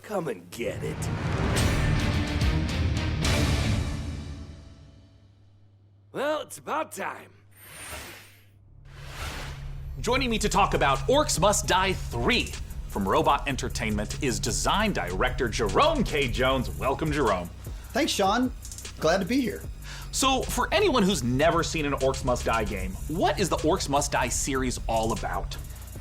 Come and get it. Well, it's about time. Joining me to talk about Orcs Must Die 3 from Robot Entertainment is design director Jerome K. Jones. Welcome, Jerome. Thanks, Sean. Glad to be here. So, for anyone who's never seen an Orcs Must Die game, what is the Orcs Must Die series all about?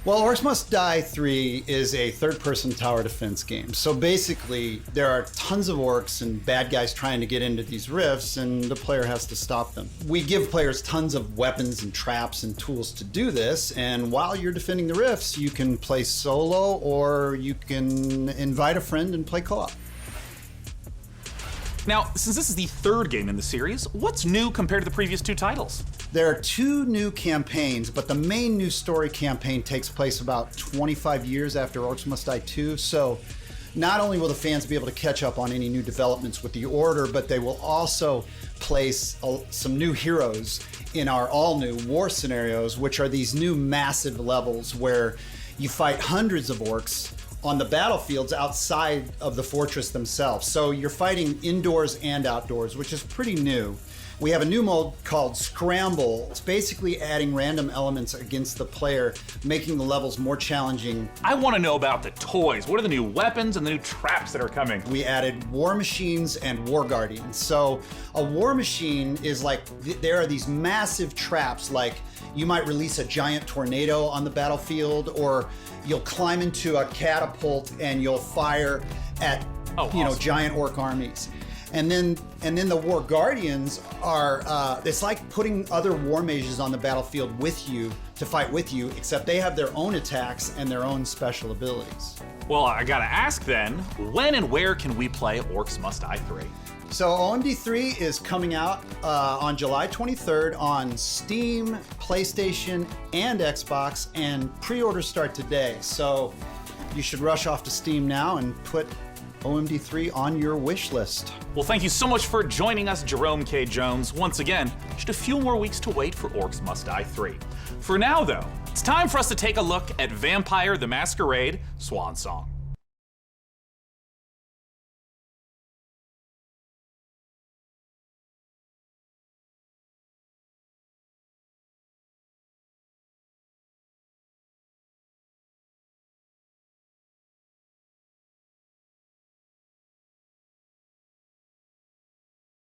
Well, Orcs Must Die 3 is a third-person tower defense game. So basically, there are tons of orcs and bad guys trying to get into these rifts, and the player has to stop them. We give players tons of weapons and traps and tools to do this, and while you're defending the rifts, you can play solo or you can invite a friend and play co-op. Now, since this is the third game in the series, what's new compared to the previous two titles? There are two new campaigns, but the main new story campaign takes place about 25 years after Orcs Must Die 2, so not only will the fans be able to catch up on any new developments with the Order, but they will also place some new heroes in our all-new war scenarios, which are these new massive levels where you fight hundreds of orcs on the battlefields outside of the fortress themselves. So you're fighting indoors and outdoors, which is pretty new. We have a new mode called Scramble. It's basically adding random elements against the player, making the levels more challenging. I want to know about the toys. What are the new weapons and the new traps that are coming? We added war machines and war guardians. So a war machine is like, there are these massive traps, like you might release a giant tornado on the battlefield, or you'll climb into a catapult and you'll fire at giant orc armies. And then the War Guardians are, it's like putting other war mages on the battlefield with you to fight with you, except they have their own attacks and their own special abilities. Well, I gotta ask then, when and where can we play Orcs Must Die 3? So OMD 3 is coming out on July 23rd on Steam, PlayStation, and Xbox, and pre-orders start today. So you should rush off to Steam now and put OMD 3 on your wish list. Well, thank you so much for joining us, Jerome K. Jones. Once again, just a few more weeks to wait for Orcs Must Die 3. For now, though, it's time for us to take a look at Vampire the Masquerade Swan Song.